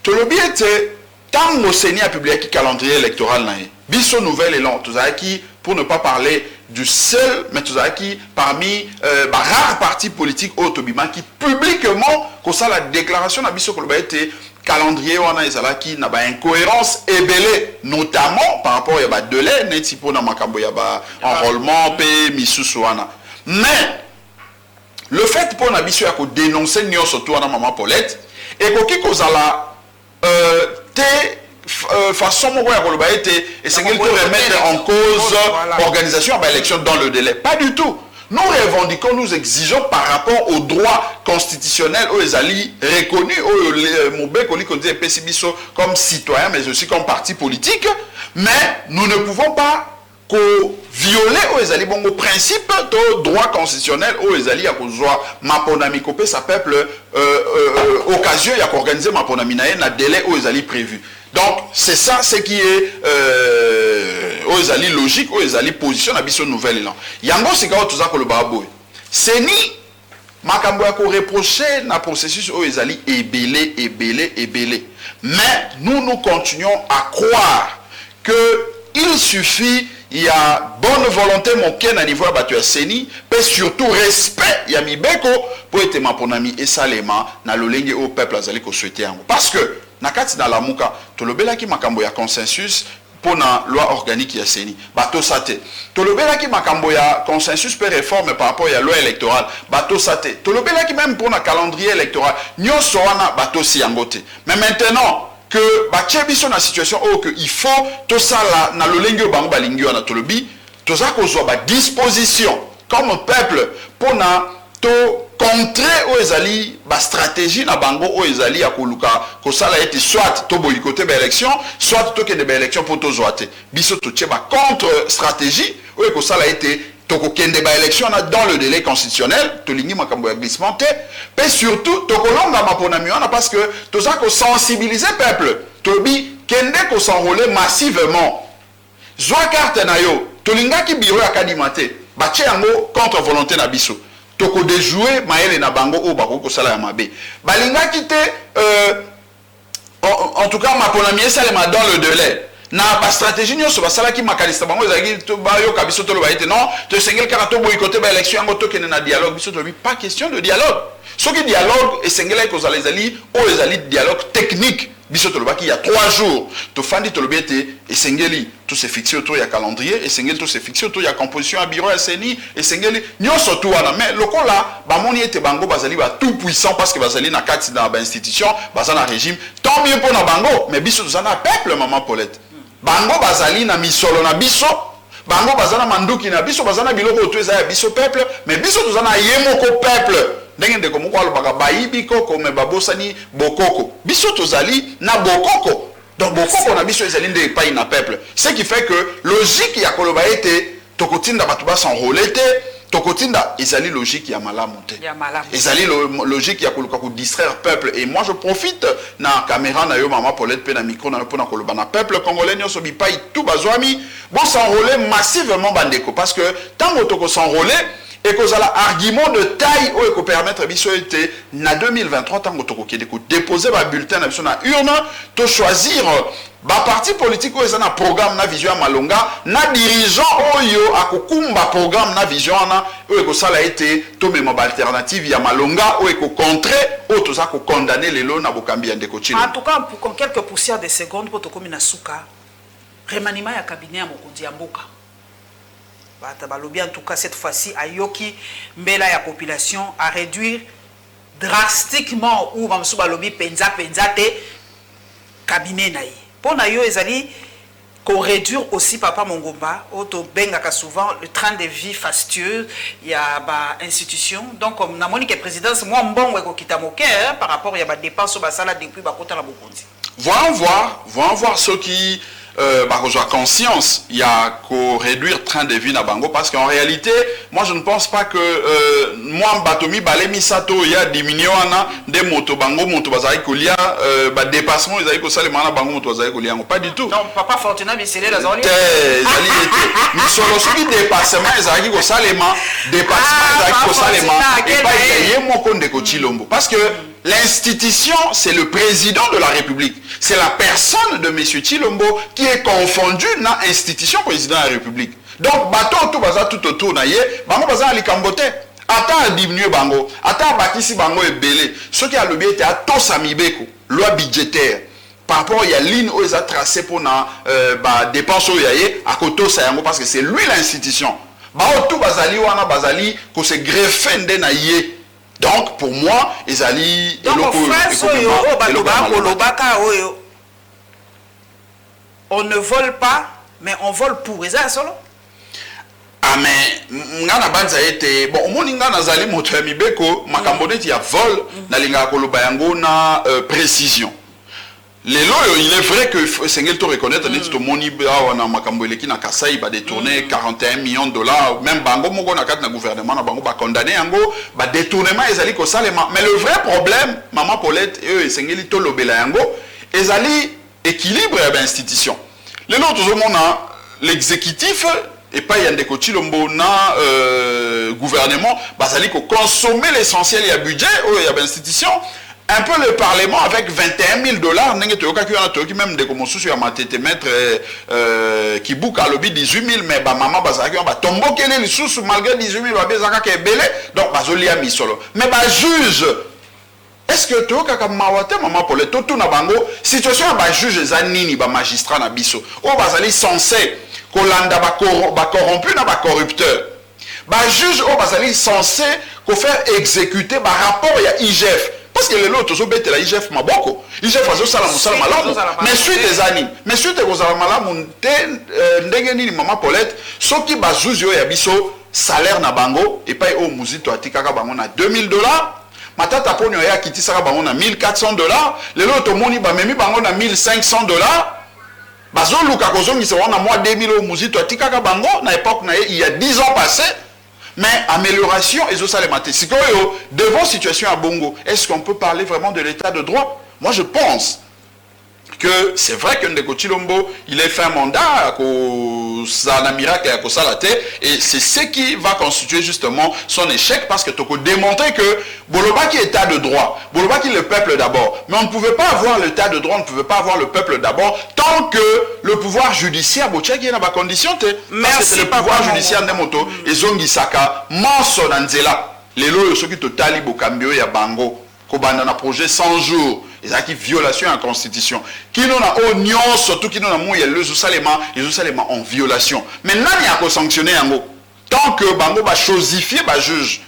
Tout le bien était tant le Seigneur a publié qui calendrier électoral na biso nouvelle élan. Tout ça qui pour ne pas parler du seul, mais tout ça qui parmi rares partis politiques autobima qui publiquement comme ça la déclaration nabiso ko été calendrier wana ezala qui na ba incohérence ebele notamment par rapport à ba délai neti pona makambo ya ba enrôlement pe misusu wana. Mais le fait pour na biso ya ko dénoncer nyonso to wana maman Paulette et ko ki kozala façon moko ya koloba été et c'est qu'elle peut remettre en cause l'organisation de l'élection dans le délai. Pas du tout. Nous revendiquons, nous exigeons par rapport aux droits constitutionnels aux ali reconnus comme citoyens mais aussi comme parti politique, mais nous ne pouvons pas violer aux ali bon principe de droit constitutionnel aux ali à cause maponami copé sa peuple occasion y a organiser maponami na délai aux ali prévu. Donc c'est ça ce qui est aux ali logique aux ali position na biso nouvelle élan. Yango sika tout ça ko le baboy. C'est ni makambo ya ko reprocher na processus aux ali ebelé. Mais nous continuons à croire que il suffit il y a bonne volonté moké na niveau batu ya seni mais surtout respect ya mibeko pour être maponami et salema na lolenge au peuple azali ko souhaiter yango parce que nakati na lamuka tolobelaki makambo ya consensus pour na loi organique ya seni bato sate tolobelaki makambo ya consensus pe réforme par rapport à loi électorale bato sate tolobelaki même pour na calendrier électoral nyonso wana bato si yango te mais maintenant que bachebiso na situation où que il faut tout ça là na lolenge bango balingi wana tolobi tout ça ko zo ba disposition comme peuple pour na to contrer aux ezali ba stratégie na bango aux ezali ya koluka ko sala été soit to boycotter ba élection soit to kende ba élection pour to zoate biso to tcheba contre stratégie ou ko sala été to ko kende ba élection dans le délai constitutionnel to lingi makambo ya glissement te mais surtout to kolonga maponami wana parce que to ça ko sensibiliser peuple to bi kende ko s'enrôler massivement zwa carte na yo to lingaki biro ya kadimate ba tche yango contre volonté na biso toko déjouer maele na bango o bako ko sala ya mabe balinga kité en tout cas maponami esalema dans le délai na ba stratégie nyonso basala ki makalista bango ezaki to ba yo kabiso to lo ba ete non to sengel karato boycotter ba élection yango to kene na dialogue biso to bi pas question de dialogue soki dialogue esengela ko zala ezali o ezali dialogue technique biso tolobaki il y a 3 jours to fandi tolobiete esengeli tout se fixé autour ya calendrier esengeli tout se fixé autour ya composition à bureau ya CENI esengeli nyonso tout wana mais lokola bamoni ete bango bazali ba tout puissant parce que bazali na kati na ba institution bazana régime tant mieux pour na bango mais biso tozana peuple maman Paulette bango bazali na misolo na biso bango bazana manduki na biso bazana biloko to eza ya biso peuple mais biso tozana yemoko peuple ndenge ndeko moko alobaka bayibi koko me babosani bokoko biso tozali na bokoko donc bokoko na biso ezali nde epai na peuple ce qui fait que logique ya koloba ete tokotinda bato basenrôle te tokotinda ezali logique ya malamu te ezali logique ya koluka ko distraire peuple et moi je profite na caméra na yo maman Paulette pe na micro na yo pona koloba na peuple congolais nyonso bipai tout bazwami bon s'enrôler massivement bandeko parce que tant toko s'enrôler et que ça argument de taille ou que permettre biso été na 2023 tant que toko kede ko déposer ba bulletin na biso na urne to choisir ba parti politique ou ezana programme na vision malonga na dirigeant oyo akokumba programme na vision na ou que ça a été to memo alternative ya malonga ou que contrer ou to ça ko condamner les lots na bokambi ndeko chino en tout cas pour quelques poussières de secondes pour to komi na suka remaniement ya cabinet ya mokonzi ya mboka en tout cas cette fois-ci ayoki mbela ya population à réduire drastiquement ou mamsou balobi penza te cabinet naï pour na yo ezali qu'on réduire aussi papa Mongomba auto bengaka souvent le train de vie fastueux ya ba institution donc comme na monique présidence moi mbongo ko kitamoke par rapport ya ba dépenses ba sala depuis ba kota la bokonzi voyons voir ceux qui conscience, il y a qu'au réduire train de vie na bango parce qu'en réalité, moi je ne pense pas que moi batomi balemi sato il y a diminué ana des motos bango moto bazai kolia dépassement ils avaient ko salema na bango moto bazai kolia pas du tout. Non, papa Fortuna Bissele la zoli. Zali était. Mais solo celui dépassement ils avaient ko salema dépassement ils avaient ko salema et pas il y a moko ndeko Chilombo parce que l'institution, c'est le président de la République. C'est la personne de M. Chilombo qui est confondue dans l'institution président de la République. Donc, bateau tout baza tout autour na ye, bango baza ali kambote. Ata diminuer bango, ata bakisi bango ebele. Ce qui a le bien était à tous amibeko, loi budgétaire. Par rapport, il y a ligne où ils ont tracé pour na dépenses au yaye à koto sayango parce que c'est lui l'institution. Bao tout bazali wana bazali ko se greffer nde na ye. Donc, pour moi, ils allaient... Donc, on ne vole pas, mais on vole pour. C'est ça, solo? Ah, mais, ngana banza été... Bon, au moins, ngana zali motoyami beko, makamboneti ya vol, na linga koloba yango na précision. Les lois, il est vrai que Sengel to reconnaître tout moni na makambo eleki na Kasai ba détourner 41 millions de dollars même bango moko na kat na gouvernement na bango ba condamner yango ba détournement ezali ko salema mais le vrai problème maman Paulette et Sengeli to lobela yango ezali équilibre ya institution les autres au monde l'exécutif et pas yandeko Chilombo na gouvernement bazali ko consommer l'essentiel ya budget ou ya institution un peu le Parlement avec 21 000 dollars, même des comme sous à ma tête mettre qui boucle à lobby 18 000, mais maman bazaki on va tomber quel est sous malgré 18 000 bazaka qui est belé, donc bazoli a mis solo. Mais juge, est-ce que tu as mawate maman pour le tout na bango situation ba juge zanini ba magistrat na biso, ou bazali censé kolanda ba corrompu na ba corrupteur. Ba juge ou bazali censé ko faire exécuter ba rapport ya IGF. Parce que les autres sont bêtes, l'IGF maboko. IGF a ça la malamu. Mais suite des années, mais suite des malamu, ndengeni maman Paulette, ceux qui bazouzi yo yabiso salaire na bango et pas au muzito atikaka bango na 2000 dollars. Matata ponyo ya kiti saka bango na 1400 dollars. Les autres moni ba memi bango na 1500 dollars. Bazo luka kozongi se wana mois 2000 au muzito atikaka bango na époque na il y a 10 ans passés. Mais amélioration et ça les matés. Si devant situation à Bongo, est-ce qu'on peut parler vraiment de l'état de droit? Moi je pense que c'est vrai que Ndeko Chilombo, il a fait un mandat ça a un miracle à Kosalate et c'est ce qui va constituer justement son échec parce que tu peux démontrer que Boloba qui est état de droit, Boloba qui est le peuple d'abord. Mais on ne pouvait pas avoir l'état de droit, on ne pouvait pas avoir le peuple d'abord tant que le pouvoir judiciaire, qui est dans ma condition, merci le pouvoir judiciaire de moto et Zongi Saka, Manso Nanzela, les lois ceux qui totali Bokambio et Bango, Kobanda na projet 100 jours. ezalaki violation ya constitution kino na o nyonso to kino na moya ezosalema en violation mais nani akosanctionner yango tant que bango bachosifier bajuge.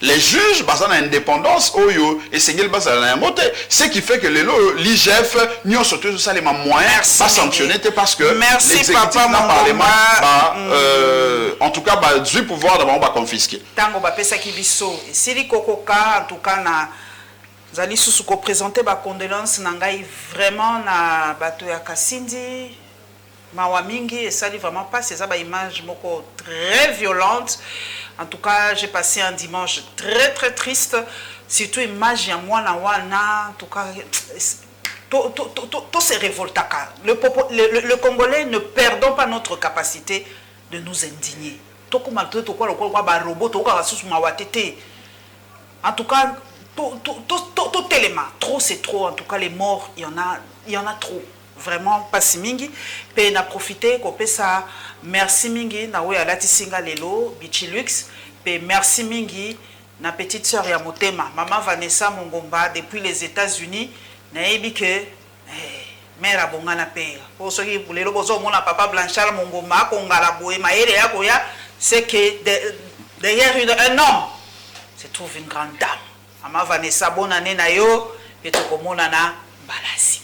Les juges basent en indépendance oyo et sengel basent en yangote, ce qui fait que l'IGF n'y a surtout ça les moyens pas sanctionner parce que l'exécutif n'a parlement en tout cas du pouvoir d'abord va confisquer. Tango ba pesa ki biso sili kokoka en tout cas na zali susu ko présenter ba condoléances na ngai vraiment na bato ya Kasindi mawa mingi et ça dit vraiment pas ces images moko très violentes. En tout cas, j'ai passé un dimanche très triste. Surtout image ya mwana wana. En tout cas, tout se révolte. Le Congolais ne perdons pas notre capacité de nous indigner. En tout cas, tout élément. Trop c'est trop. En tout cas, les morts, il y en a trop. Vraiment pas si mingi pe na profiter ko pesa merci mingi na we alati singa lelo Bichilux pe merci mingi na petite sœur ya motema maman Vanessa Mongomba depuis les États-Unis na yebi que mère abongana pe pour ceux qui lelo bozo mona papa Blanchard Mongomba ko ngala boye maere ya koya c'est que derrière un homme se trouve une grande dame maman Vanessa bonne année na yo et to komona na balasi.